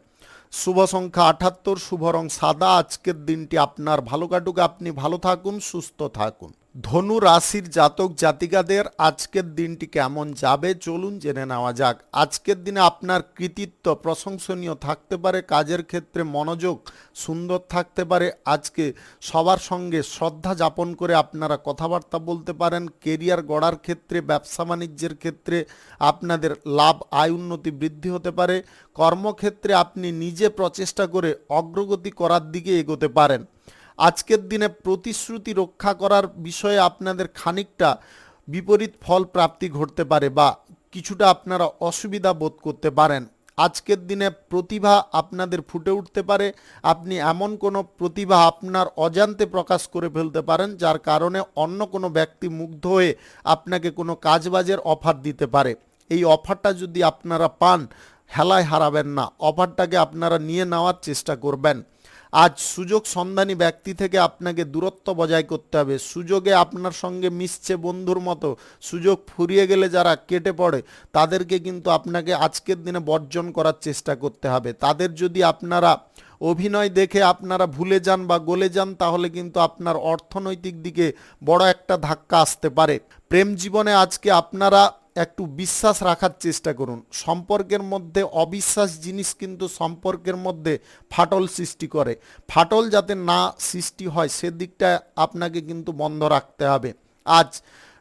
শুভ সংখ্যা 78, শুভ রং সাদা। আজকের দিনটি আপনার ভালো কাটুক, আপনি ভালো থাকুন, সুস্থ থাকুন। ধনু রাশির জাতক জাতিকাদের আজকের দিনটি কেমন যাবে চলুন জেনে নেওয়া যাক। আজকের দিনে আপনার কৃতিত্ব প্রশংসনীয় থাকতে পারে, কাজের ক্ষেত্রে মনোযোগ সুন্দর থাকতে পারে। আজকে সবার সঙ্গে শ্রদ্ধা যাপন করে আপনারা কথাবার্তা বলতে পারেন। কেরিয়ার গড়ার ক্ষেত্রে, ব্যবসা বাণিজ্যের ক্ষেত্রে আপনাদের লাভ আয় উন্নতি বৃদ্ধি হতে পারে। কর্মক্ষেত্রে আপনি নিজে প্রচেষ্টা করে অগ্রগতি করার দিকে এগোতে পারেন। আজকের দিনে প্রতিশ্রুতি রক্ষা করার বিষয়ে আপনাদের খানিকটা বিপরীত ফল প্রাপ্তি ঘটতে পারে বা কিছুটা আপনারা অসুবিধা বোধ করতে পারেন। আজকের দিনে প্রতিভা আপনাদের ফুটে উঠতে পারে। আপনি এমন কোনো প্রতিভা আপনার অজান্তে প্রকাশ করে ফেলতে পারেন, যার কারণে অন্য কোনো ব্যক্তি মুগ্ধ হয়ে আপনাকে কোনো কাজবাজের অফার দিতে পারে। এই অফারটা যদি আপনারা পান, হেলায় হারাবেন না, অফারটাকে আপনারা নিয়ে নেওয়ার চেষ্টা করবেন। আজ সুযোগ সন্ধানী ব্যক্তি থেকে আপনাকে দূরত্ব বজায় করতে হবে। সুযোগে আপনার সঙ্গে মিশছে বন্ধুর মতো, সুযোগ ফুরিয়ে গেলে যারা কেটে পড়ে তাদেরকে কিন্তু আপনাকে আজকের দিনে বর্জন করার চেষ্টা করতে হবে। তাদের যদি আপনারা অভিনয় দেখে আপনারা ভুলে যান বা গলে যান, তাহলে কিন্তু আপনার অর্থনৈতিক দিকে বড় একটা ধাক্কা আসতে পারে। প্রেম জীবনে আজকে আপনারা একটু বিশ্বাস রাখার চেষ্টা করুন। সম্পর্কের মধ্যে অবিশ্বাস জিনিস কিন্তু সম্পর্কের মধ্যে ফাটল সৃষ্টি করে। ফাটল যাতে না সৃষ্টি হয় সেদিকটা আপনাকে কিন্তু বন্ধ রাখতে হবে। আজ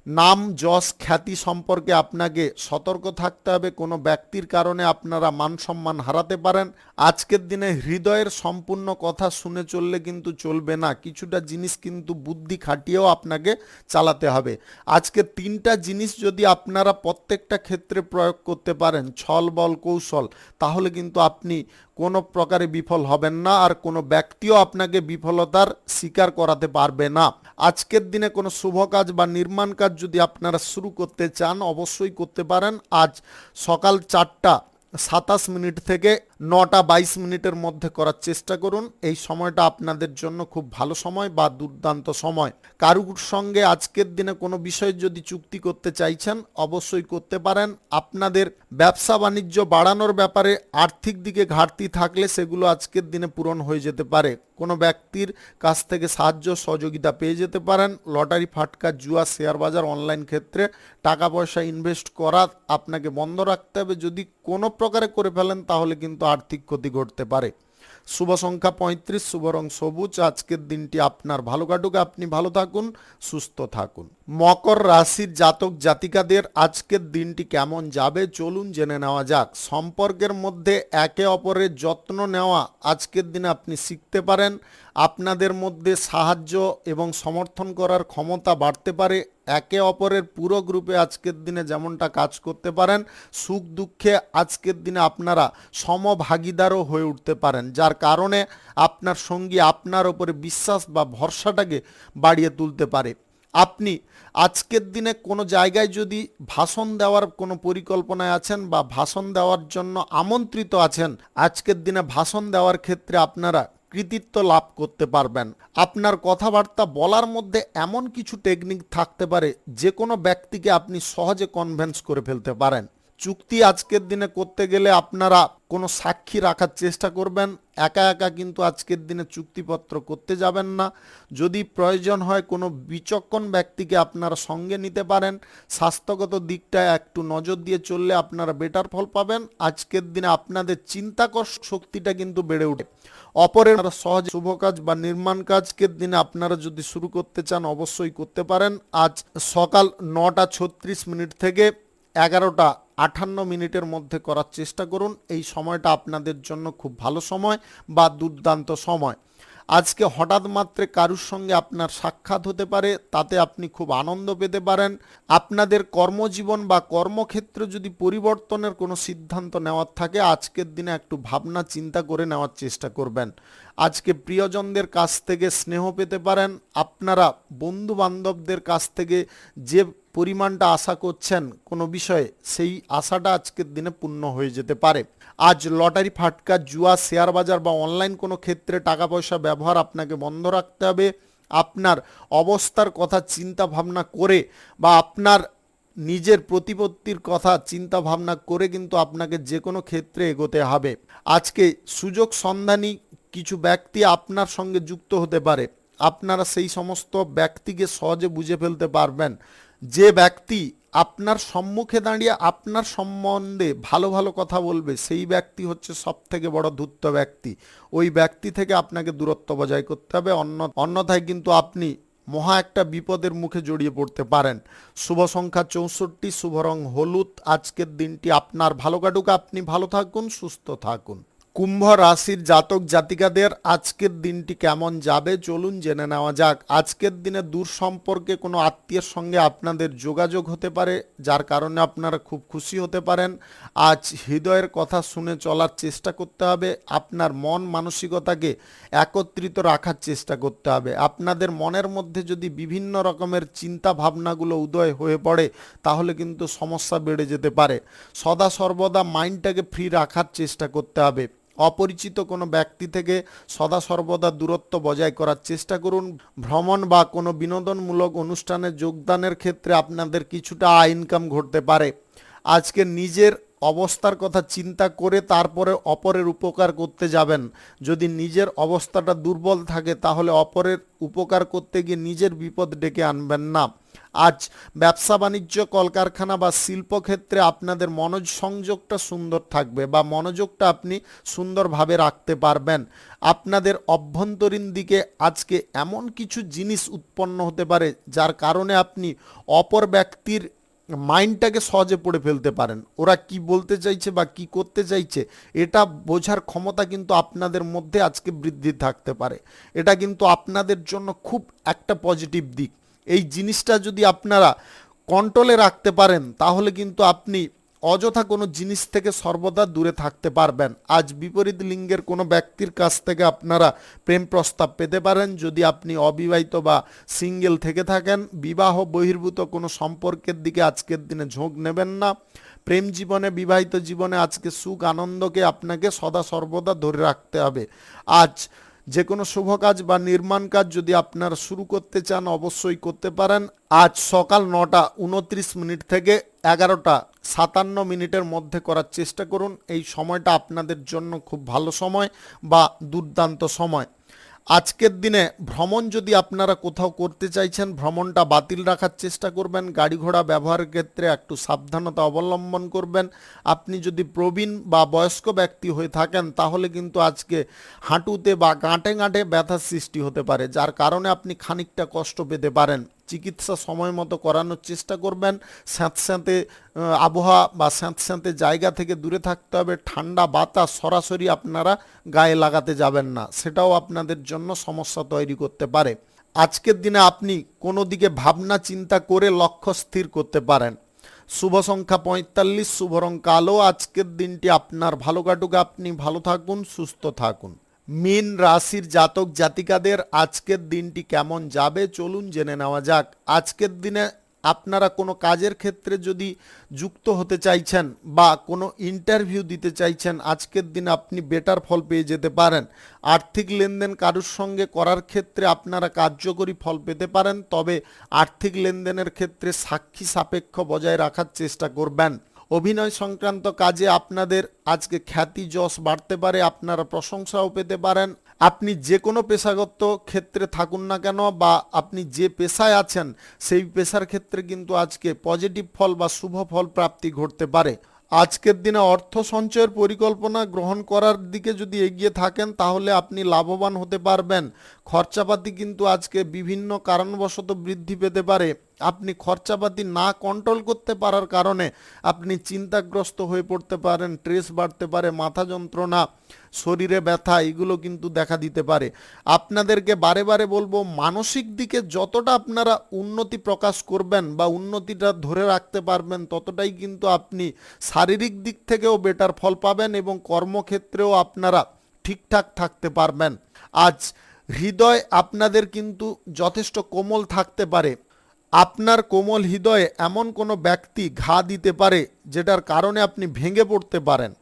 নাম যশ খ্যাতি সম্পর্কে আপনাকে সতর্ক থাকতে হবে। কোনো ব্যক্তির কারণে আপনারা মান সম্মান হারাতে পারেন। আজকের দিনে হৃদয়ের সম্পূর্ণ কথা শুনে চললে কিন্তু চলবে না, কিছুটা জিনিস কিন্তু বুদ্ধি খাটিয়েও আপনাকে চালাতে হবে। আজকে তিনটা জিনিস যদি আপনারা প্রত্যেকটা ক্ষেত্রে প্রয়োগ করতে পারেন, ছল বল কৌশল, তাহলে কিন্তু আপনি কোনো প্রকারে বিফল হবেন না, আর কোনো ব্যক্তিও আপনাকে বিফলতার স্বীকার করাতে পারবে না। আজকের দিনে কোনো শুভ কাজ বা নির্মাণ কাজ যদি আপনারা শুরু করতে চান, অবশ্যই করতে পারেন। আজ সকাল 4:27 থেকে 9:22 মধ্যে করার চেষ্টা করুন। এই সময়টা আপনাদের জন্য খুব ভালো সময় বা দুর্দান্ত সময়। কারুর সঙ্গে আজকের দিনে কোনো বিষয় যদি চুক্তি করতে চাইছেন, অবশ্যই করতে পারেন। আপনাদের ব্যবসা বাণিজ্য বাড়ানোর ব্যাপারে আর্থিক দিকে ঘাটতি থাকলে সেগুলো আজকের দিনে পূরণ হয়ে যেতে পারে। কোনো ব্যক্তির কাছ থেকে সাহায্য সহযোগিতা পেয়ে যেতে পারেন। লটারি, ফাটকা, জুয়া, শেয়ার বাজার, অনলাইন ক্ষেত্রে টাকা পয়সা ইনভেস্ট করা আপনাকে বন্ধ রাখতে হবে। যদি কোনো প্রকারে করে ফেলেন তাহলে কিন্তু আর্থিক ক্ষতি ঘটতে পারে। শুভ সংখ্যা 35, শুভ রং সবুজ। আজকের দিনটি আপনার ভালো কাটুক, আপনি ভালো থাকুন, সুস্থ থাকুন। মকর রাশির জাতক জাতিকাদের আজকের দিনটি কেমন যাবে চলুন জেনে নেওয়া যাক। সম্পর্কের মধ্যে একে অপরের যত্ন নেওয়া আজকের দিনে আপনি শিখতে পারেন। আপনাদের মধ্যে সাহায্য এবং সমর্থন করার ক্ষমতা বাড়তে পারে। একে অপরের পুরো গ্রুপে আজকের দিনে যেমনটা কাজ করতে পারেন, সুখ দুঃখে আজকের দিনে আপনারা সমভাগীদারও হয়ে উঠতে পারেন, যার কারণে আপনার সঙ্গী আপনার ওপরে বিশ্বাস বা ভরসাটাকে বাড়িয়ে তুলতে পারে। আপনি আজকের দিনে কোনো জায়গায় যদি ভাষণ দেওয়ার কোনো পরিকল্পনায় আছেন বা ভাষণ দেওয়ার জন্য আমন্ত্রিত আছেন, আজকের দিনে ভাষণ দেওয়ার ক্ষেত্রে আপনারা কৃতিত্ব লাভ করতে পারবেন। আপনার কথাবার্তা বলার মধ্যে এমন কিছু টেকনিক থাকতে পারে যে কোনো ব্যক্তিকে আপনি সহজে কনভিন্স করে ফেলতে পারেন। চুক্তি আজকের দিনে করতে গেলে আপনারা কোনো সাক্ষী রাখার চেষ্টা করবেন। একা একা কিন্তু আজকের দিনে চুক্তিপত্র করতে যাবেন না। যদি প্রয়োজন হয় কোনো বিচক্ষণ ব্যক্তিকে আপনারা সঙ্গে নিতে পারেন। স্বাস্থ্যগত দিকটায় একটু নজর দিয়ে চললে আপনারা বেটার ফল পাবেন। আজকের দিনে আপনাদের চিন্তাকর শক্তিটা কিন্তু বেড়ে ওঠে। অপরের সহজ শুভ কাজ বা নির্মাণ কাজকের দিনে আপনারা যদি শুরু করতে চান, অবশ্যই করতে পারেন। আজ সকাল 9:36 থেকে 11:58 মধ্যে করার চেষ্টা করুন। এই সময়টা আপনাদের জন্য খুব ভালো সময় বা দুর্দান্ত সময়। আজকে হঠাৎ মাত্রে কারুর সঙ্গে আপনার সাক্ষাৎ হতে পারে, তাতে আপনি খুব আনন্দ পেতে পারেন। আপনাদের কর্মজীবন বা কর্মক্ষেত্রে যদি পরিবর্তনের কোনো সিদ্ধান্ত নেওয়ার থাকে, আজকের দিনে একটু ভাবনা চিন্তা করে নেওয়ার চেষ্টা করবেন। আজকে প্রিয়জনদের কাছ থেকে স্নেহ পেতে পারেন। আপনারা বন্ধু বান্ধবদের কাছ থেকে যে পরিমাণটা আশা করছেন কোনো বিষয়ে, সেই আশাটা আজকের দিনে পূর্ণ হয়ে যেতে পারে। আজ লটারি, ফাটকা, জুয়া, শেয়ার বাজার বা অনলাইন কোনো ক্ষেত্রে টাকা পয়সা ব্যবহার আপনাকে বন্ধ রাখতে হবে। আপনার অবস্থার কথা চিন্তা ভাবনা করে বা আপনার নিজের প্রতিপত্তির কথা চিন্তা ভাবনা করে কিন্তু আপনাকে যে কোনো ক্ষেত্রে এগোতে হবে। আজকে সুযোগ সন্ধানী কিছু ব্যক্তি আপনার সঙ্গে যুক্ত হতে পারে। আপনারা সেই সমস্ত ব্যক্তিকে সহজে বুঝে ফেলতে পারবেন। যে ব্যক্তি আপনার সম্মুখে দাঁড়িয়ে আপনার সম্বন্ধে ভালো ভালো কথা বলবে, সেই ব্যক্তি হচ্ছে সব থেকে বড় ধূর্ত ব্যক্তি। ওই ব্যক্তি থেকে আপনাকে দূরত্ব বজায় করতে হবে, অন্যথায় কিন্তু আপনি মহা একটা বিপদের মুখে জড়িয়ে পড়তে পারেন। শুভ সংখ্যা 64, শুভ রং হলুদ। আজকের দিনটি আপনার ভালো কাটুক, আপনি ভালো থাকুন, সুস্থ থাকুন। কুম্ভ রাশির জাতক জাতিকাদের আজকের দিনটি কেমন যাবে চলুন জেনে নেওয়া যাক। আজকের দিনে দূর সম্পর্কে কোনো আত্মীয়ের সঙ্গে আপনাদের যোগাযোগ হতে পারে, যার কারণে আপনারা খুব খুশি হতে পারেন। আজ হৃদয়ের কথা শুনে চলার চেষ্টা করতে হবে। আপনার মন মানসিকতাকে একত্রিত রাখার চেষ্টা করতে হবে। আপনাদের মনের মধ্যে যদি বিভিন্ন রকমের চিন্তা ভাবনাগুলো উদয় হয়ে পড়ে, তাহলে কিন্তু সমস্যা বেড়ে যেতে পারে। সদা সর্বদা মাইন্ডটাকে ফ্রি রাখার চেষ্টা করতে হবে। অপরিচিত কোনো ব্যক্তি থেকে সদা সর্বদা দূরত্ব বজায় করার চেষ্টা করুন। ভ্রমণ বা কোনো বিনোদনমূলক অনুষ্ঠানে যোগদানের ক্ষেত্রে আপনাদের কিছুটা ইনকাম ঘটতে পারে। আজকে নিজের অবস্থার কথা চিন্তা করে তারপরে অপরের উপকার করতে যাবেন। যদি নিজের অবস্থাটা দুর্বল থাকে, তাহলে অপরের উপকার করতে গিয়ে নিজের বিপদ ডেকে আনবেন না। আজ ব্যবসা বাণিজ্য, কলকারখানা বা শিল্পক্ষেত্রে আপনাদের মনোসংযোগটা সুন্দর থাকবে বা মনোযোগটা আপনি সুন্দরভাবে রাখতে পারবেন। আপনাদের অভ্যন্তরীণ দিকে আজকে এমন কিছু জিনিস উৎপন্ন হতে পারে, যার কারণে আপনি অপর ব্যক্তির মাইন্ডটাকে সহজে পড়ে ফেলতে পারেন। ওরা কি বলতে চাইছে বা কি করতে চাইছে, এটা বোঝার ক্ষমতা কিন্তু আপনাদের মধ্যে আজকে বৃদ্ধি থাকতে পারে। এটা কিন্তু আপনাদের জন্য খুব একটা পজিটিভ দিক। এই জিনিসটা যদি আপনারা কন্ট্রোলে রাখতে পারেন, তাহলে কিন্তু আপনি অযথা কোনো জিনিস থেকে সর্বদা দূরে থাকতে পারবেন। আজ বিপরীত লিঙ্গের কোনো ব্যক্তির কাছ থেকে আপনারা প্রেম প্রস্তাব পেতে পারেন। যদি আপনি অবিবাহিত বা সিঙ্গেল থেকে থাকেন, বিবাহ বহির্ভূত কোনো সম্পর্কের দিকে আজকের দিনে ঝোঁক নেবেন না। প্রেম জীবনে, বিবাহিত জীবনে আজকে সুখ আনন্দকে আপনাকে সদা সর্বদা ধরে রাখতে হবে। আজ যে কোনো শুভ কাজ বা নির্মাণ কাজ যদি আপনারা শুরু করতে চান, অবশ্যই করতে পারেন। আজ সকাল 9:29 থেকে 11:57 মধ্যে করার চেষ্টা করুন। এই সময়টা আপনাদের জন্য খুব ভালো সময় বা দুর্দান্ত সময়। আজকের দিনে ভ্রমণ যদি আপনারা কোথাও করতে চাইছেন, ভ্রমণটা বাতিল রাখার চেষ্টা করবেন। গাড়ি ঘোড়া ব্যবহারের ক্ষেত্রে একটু সাবধানতা অবলম্বন করবেন। আপনি যদি প্রবীণ বা বয়স্ক ব্যক্তি হয়ে থাকেন, তাহলে কিন্তু আজকে হাঁটুতে বা গাঁটে গাঁটে ব্যথার সৃষ্টি হতে পারে, যার কারণে আপনি খানিকটা কষ্ট পেতে পারেন। চিকিৎসা সময় মতো করানোর চেষ্টা করবেন। স্যাঁতস্যাঁতে আবহাওয়া বা স্যাঁতস্যাঁতে জায়গা থেকে দূরে থাকতে হবে। ঠান্ডা বাতাস সরাসরি আপনারা গায়ে লাগাতে যাবেন না, সেটাও আপনাদের জন্য সমস্যা তৈরি করতে পারে। আজকের দিনে আপনি কোনো দিকে ভাবনা চিন্তা করে লক্ষ্য স্থির করতে পারেন। শুভ সংখ্যা 45, শুভ রং কালো। আজকের দিনটি আপনার ভালো কাটুক, আপনি ভালো থাকুন, সুস্থ থাকুন। মীন রাশির জাতক জাতিকাদের আজকের দিনটি কেমন যাবে চলুন জেনে নেওয়া যাক। আজকের দিনে আপনারা কোনো কাজের ক্ষেত্রে যদি যুক্ত হতে চাইছেন বা কোনো ইন্টারভিউ দিতে চাইছেন, আজকের দিনে আপনি বেটার ফল পেয়ে যেতে পারেন। আর্থিক লেনদেন কারুর সঙ্গে করার ক্ষেত্রে আপনারা কার্যকরী ফল পেতে পারেন, তবে আর্থিক লেনদেনের ক্ষেত্রে সাক্ষী সাপেক্ষ বজায় রাখার চেষ্টা করবেন। অভিনয় সংক্রান্ত কাজে আপনাদের আজকে খ্যাতি যশ বাড়তে পারে, আপনারা প্রশংসাও পেতে পারেন। আপনি যে কোনো পেশাগত ক্ষেত্রে থাকুন না কেন বা আপনি যে পেশায় আছেন, সেই পেশার ক্ষেত্রে কিন্তু আজকে পজিটিভ ফল বা শুভ ফল প্রাপ্তি ঘটতে পারে। আজকের দিনে অর্থ সঞ্চয়ের পরিকল্পনা গ্রহণ করার দিকে যদি এগিয়ে থাকেন, তাহলে আপনি লাভবান হতে পারবেন। খরচাপাতি কিন্তু আজকে বিভিন্ন কারণবশত বৃদ্ধি পেতে পারে। আপনি খরচাপাতি না কন্ট্রোল করতে পারার কারণে আপনি চিন্তাগ্রস্ত হয়ে পড়তে পারেন, স্ট্রেস বাড়তে পারে, মাথা যন্ত্রণা, শরীরে ব্যথা, এগুলো কিন্তু দেখা দিতে পারে। আপনাদেরকে বারে বারে বলবো, মানসিক দিকে যতটা আপনারা উন্নতি প্রকাশ করবেন বা উন্নতিটা ধরে রাখতে পারবেন, ততটাই কিন্তু আপনি শারীরিক দিক থেকেও বেটার ফল পাবেন এবং কর্মক্ষেত্রেও আপনারা ঠিকঠাক থাকতে পারবেন। আজ হৃদয় আপনাদের কিন্তু যথেষ্ট কোমল থাকতে পারে। আপনার কোমল হৃদয়ে এমন কোনো ব্যক্তি ঘা দিতে পারে, যেটার কারণে আপনি ভেঙে পড়তে পারেন।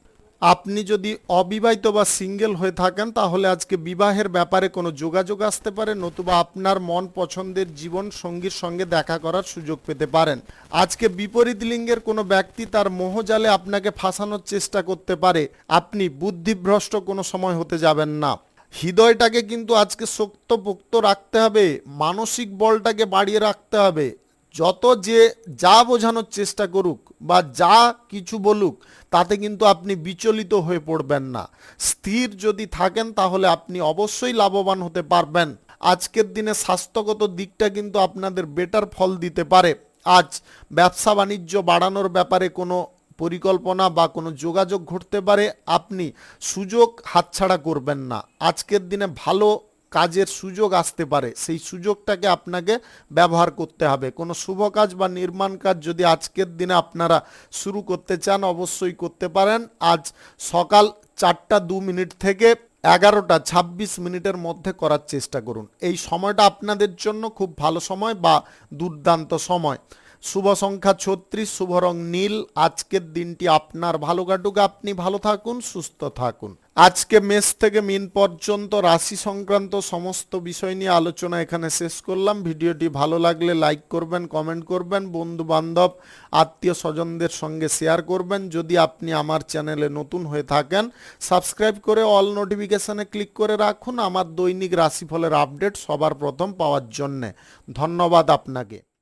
আপনি যদি অবিবাহিত বা সিঙ্গেল হয়ে থাকেন, তাহলে আজকে বিবাহের ব্যাপারে কোনো যোগাযোগ আসতে পারে, নতুবা আপনার মন পছন্দের জীবন সঙ্গীর সঙ্গে দেখা করার সুযোগ পেতে পারেন। আজকে বিপরীত লিঙ্গের কোনো ব্যক্তি তার মোহজালে আপনাকে ফাঁসানোর চেষ্টা করতে পারে। আপনি বুদ্ধিভ্রষ্ট কোনো সময় হতে যাবেন না। হৃদয়টাকে কিন্তু আজকে শক্তপোক্ত রাখতে হবে, মানসিক বলটাকে বাড়িয়ে রাখতে হবে। যত যে যা বোঝানোর চেষ্টা করুক বা যা কিছু বলুক, তাতে কিন্তু আপনি বিচলিত হয়ে পড়বেন না। স্থির যদি থাকেন তাহলে আপনি অবশ্যই লাভবান হতে পারবেন। আজকের দিনে স্বাস্থ্যগত দিকটা কিন্তু আপনাদের বেটার ফল দিতে পারে। আজ ব্যবসা বাণিজ্য বাড়ানোর ব্যাপারে কোনো পরিকল্পনা বা কোনো যোগাযোগ ঘটতে পারে, আপনি সুযোগ হাতছাড়া করবেন না। আজকের দিনে ভালো কাজের সুযোগ আসতে পারে, সেই সুযোগটাকে আপনাকে ব্যবহার করতে হবে। কোনো শুভ কাজ বা নির্মাণ কাজ যদি আজকের দিনে আপনারা শুরু করতে চান, অবশ্যই করতে পারেন। আজ সকাল 4টা 2 মিনিট থেকে 11টা 26 মিনিটের মধ্যে করার চেষ্টা করুন। এই সময়টা আপনাদের জন্য খুব ভালো সময় বা দুর্দান্ত সময়। শুভ সংখ্যা 36, শুভ রং নীল। আজকের দিনটি আপনার ভালো কাটুক, আপনি ভালো থাকুন, সুস্থ থাকুন। আজকে মেষ থেকে মিন পর্যন্ত রাশি সংক্রান্ত সমস্ত বিষয় নিয়ে আলোচনা এখানে শেষ করলাম। ভিডিওটি ভালো লাগলে লাইক করবেন, কমেন্ট করবেন, বন্ধু বান্ধব আত্মীয় স্বজনদের সঙ্গে শেয়ার করবেন। যদি আপনি আমার চ্যানেলে নতুন হয়ে থাকেন, সাবস্ক্রাইব করে অল নোটিফিকেশনে ক্লিক করে রাখুন আমার দৈনিক রাশিফলের আপডেট সবার প্রথম পাওয়ার জন্যে। ধন্যবাদ আপনাকে।